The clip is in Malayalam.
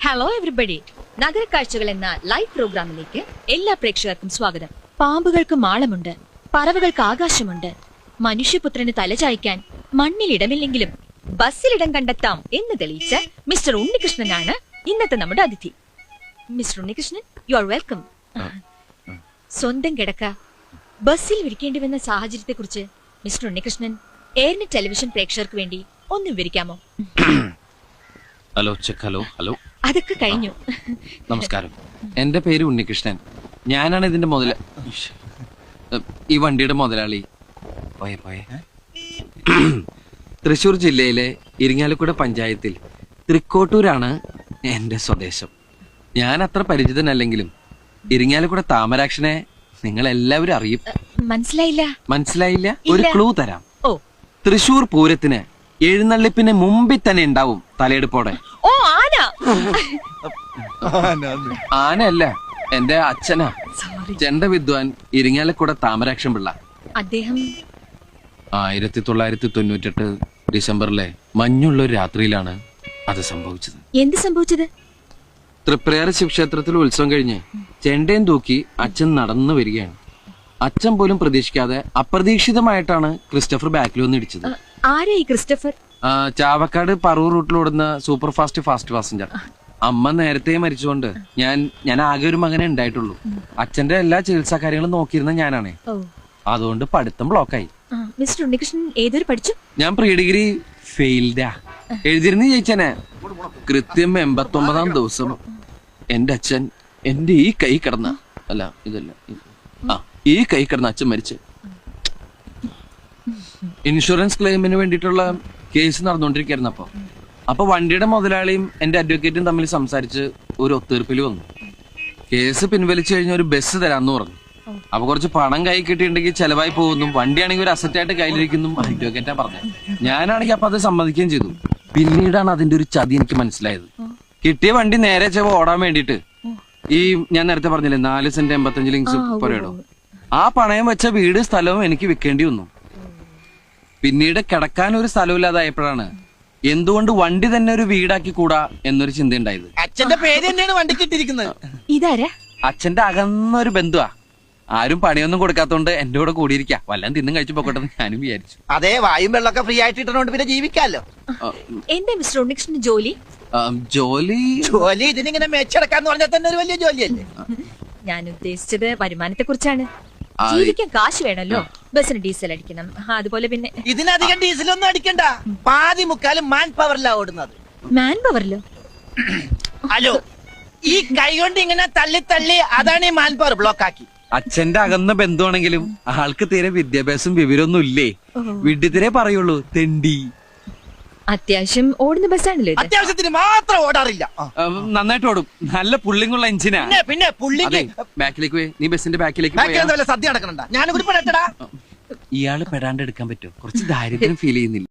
ഹലോ എവരിബഡി, നഗരക്കാഴ്ചകൾ എന്ന ലൈവ് പ്രോഗ്രാമിലേക്ക് എല്ലാ പ്രേക്ഷകർക്കും സ്വാഗതം. പാമ്പുകൾക്ക് മാളമുണ്ട്, പറവകൾക്ക് ആകാശമുണ്ട്, മനുഷ്യപുത്രന് തലചായ്ക്കാൻ മണ്ണിലിടമില്ലെങ്കിലും ബസ്സിലിടം കണ്ടെത്താം എന്ന് തെളിയിച്ച മിസ്റ്റർ ഉണ്ണികൃഷ്ണനാണ് ഇന്നത്തെ നമ്മുടെ അതിഥി. Mister Unnikrishnan, you are welcome. സ്വന്തം കിടക്ക ബസ്സിൽ വിരിക്കേണ്ടി വന്ന സാഹചര്യത്തെ കുറിച്ച് മിസ്റ്റർ ഉണ്ണികൃഷ്ണൻ എയർനെറ്റ് ടെലിവിഷൻ പ്രേക്ഷകർക്ക് വേണ്ടി ഒന്ന് വിവരിക്കാമോ? Hello check. ഹലോ ഹലോ അതൊക്കെ കഴിഞ്ഞു. നമസ്കാരം, എന്റെ പേര് ഉണ്ണികൃഷ്ണൻ. ഞാനാണ് ഇതിന്റെ ഈ വണ്ടിയുടെ മുതലാളി. തൃശൂർ ജില്ലയിലെ ഇരിങ്ങാലക്കുട പഞ്ചായത്തിൽ തൃക്കോട്ടൂരാണ് എന്റെ സ്വദേശം. ഞാൻ അത്ര പരിചിതനല്ലെങ്കിലും ഇരിങ്ങാലക്കുട താമരാക്ഷനെ നിങ്ങൾ എല്ലാവരും അറിയും. മനസ്സിലായില്ല? ഒരു ക്ലൂ തരാം. തൃശൂർ പൂരത്തിന് എഴുന്നള്ളിപ്പിന് മുമ്പിൽ തന്നെ ഉണ്ടാവും തലയെടുപ്പോടെ. ഓ, ആന. ആനയല്ല, എന്റെ അച്ഛനാ, ചെണ്ട വിദ്വാൻ ഇരിങ്ങാലക്കുട താമരാക്ഷൻ പിള്ള. അദ്ദേഹം 1998 ഡിസംബറിലെ മഞ്ഞുള്ളൊരു രാത്രിയിലാണ് അത് സംഭവിച്ചത്. എന്ത് സംഭവിച്ചത്? തൃപ്രയാർ ശിവക്ഷേത്രത്തിൽ ഉത്സവം കഴിഞ്ഞ് ചെണ്ടയും തൂക്കി അച്ഛൻ നടന്നു വരികയാണ്. അച്ഛൻ പോലും പ്രതീക്ഷിക്കാതെ അപ്രതീക്ഷിതമായിട്ടാണ് ക്രിസ്റ്റഫർ ബാക്കിൽ വന്ന് ഇടിച്ചത്. ആരായി ക്രിസ്റ്റഫർ? ചാവക്കാട് പറവൂർ റൂട്ടിലോടുന്ന സൂപ്പർ ഫാസ്റ്റ് പാസഞ്ചർ. അമ്മ നേരത്തെ മരിച്ചുകൊണ്ട് ഞാൻ ആകെ ഒരു മകനെ ഉണ്ടായിട്ടുള്ളൂ. അച്ഛന്റെ എല്ലാ ചികിത്സാ കാര്യങ്ങളും നോക്കിയിരുന്ന ഞാനാണേ. അതുകൊണ്ട് പഠിത്തം ബ്ലോക്കായി. മിസ്റ്റർ ഉണ്ണികൃഷ്ണൻ ഏതൊരു പഠിച്ചു? ഞാൻ പ്രീ ഡിഗ്രി ഫെയിൽഡാ. എഴുതിരുന്ന് ജയിച്ചനെ. കൃത്യം 89-ാം ദിവസം എന്റെ അച്ഛൻ എന്റെ ഈ കൈ കിടന്ന ഈ കൈ കിടന്ന അച്ഛൻ മരിച്ചു. ഇൻഷുറൻസ് ക്ലെയിമിന് വേണ്ടിയിട്ടുള്ള കേസ് നടന്നുകൊണ്ടിരിക്കുന്നു. അപ്പൊ വണ്ടിയുടെ മുതലാളിയും എന്റെ അഡ്വക്കേറ്റും തമ്മിൽ സംസാരിച്ച് ഒരു ഒത്തീർപ്പിൽ വന്നു. കേസ് പിൻവലിച്ചു കഴിഞ്ഞ ഒരു ബസ് തരാന്ന് പറഞ്ഞു. അപ്പൊ കുറച്ച് പണം കൈ കിട്ടിയിട്ടുണ്ടെങ്കിൽ ചെലവായി പോകുന്നു, വണ്ടിയാണെങ്കിൽ ഒരു അസറ്റായിട്ട് കയ്യിലിരിക്കുന്നു അഡ്വക്കേറ്റാ പറഞ്ഞു. ഞാനാണെങ്കിൽ അപ്പൊ അത് സമ്മതിക്കുകയും ചെയ്തു. പിന്നീടാണ് അതിന്റെ ഒരു ചതി എനിക്ക് മനസ്സിലായത്. കിട്ടിയ വണ്ടി നേരെ ചെവ ഓടാൻ വേണ്ടിയിട്ട് ഈ ഞാൻ നേരത്തെ പറഞ്ഞില്ലേ 4 സെന്റ് 85 ലിങ്സ് പുരയിടോ, ആ പണയം വെച്ച വീട് സ്ഥലവും എനിക്ക് വിൽക്കേണ്ടി വന്നു. പിന്നീട് കിടക്കാൻ ഒരു സ്ഥലമില്ലാതായപ്പോഴാണ് എന്തുകൊണ്ട് വണ്ടി തന്നെ ഒരു വീടാക്കി കൂടാ എന്നൊരു ചിന്ത ഉണ്ടായത്. അച്ഛന്റെ പേര് തന്നെയാണ് വണ്ടിക്ക് ഇട്ടിരിക്കുന്നത്. ഇതാരാ? അച്ഛന്റെ അകന്നൊരു ബന്ധുവാ. ആരും പണിയൊന്നും കൊടുക്കാത്തോണ്ട് എന്റെ കൂടെ കൂടിയിരിക്കാം, വല്ലതും തിന്നും കഴിച്ചു പോക്കട്ടെ ഞാനും വിചാരിച്ചു. അതെ, വായും വെള്ളമൊക്കെ ഫ്രീ ആയിട്ട് ഇട്ടുകൊണ്ട് പിന്നെ ജീവിക്കാമല്ലോ. എന്താ മിസ്റ്റർ ഉണ്ണികൃഷ്ണൻ ജോലി? ജോലി ഇതിനിങ്ങനെ മേച്ചടക്കാന്ന് പറഞ്ഞാൽ തന്നെ ഒരു വലിയ ജോലിയല്ലേ. ഞാൻ ഉദ്ദേശിച്ചത് വരുമാനത്തെ കുറിച്ചാണ്. ജീവിക്കാൻ കാശ് വേണല്ലോ. ബസ്സിന് ഡീസൽ അടിക്കണം, അതുപോലെ പിന്നെ ഇതിനധികം ഡീസലൊന്നും അടിക്കണ്ട. പാതി മുക്കാലും മാൻ പവറിലാ ഓടുന്നത്. മാൻ പവറിലോ? ഹലോ, ഈ കൈ കൊണ്ട് ഇങ്ങനെ തള്ളി തള്ളി അതാണ് ഈ മാൻ പവർ ബ്ലോക്ക് ആക്കി. അച്ഛന്റെ അകന്ന ബന്ധുവാണെങ്കിലും ആൾക്ക് തീരെ വിദ്യാഭ്യാസം വിവരമൊന്നും ഇല്ലേ. വിഡ്ഢിത്തിരെ പറയുള്ളൂ, തെണ്ടി. അത്യാവശ്യം ഓടുന്ന ബസ്സാണല്ലോ. അത്യാവശ്യത്തിന് മാത്രം ഓടാറില്ല. നന്നായിട്ട് ഓടും, നല്ല പുള്ളിങ്ങുള്ള എഞ്ചിനാ. പിന്നെ പുള്ളിക്ക് ബാക്കിലേക്ക് പോയി, നീ ബസിന്റെ ബാക്കിലേക്ക് സദ്യ നടക്കണ്ട. ഞാനും കൂടി പെടട്ടടാ. ഇയാള് പെടാണ്ട് എടുക്കാൻ പറ്റുമോ? കുറച്ച് ദാരിദ്ര്യം ഫീൽ ചെയ്യുന്നില്ല.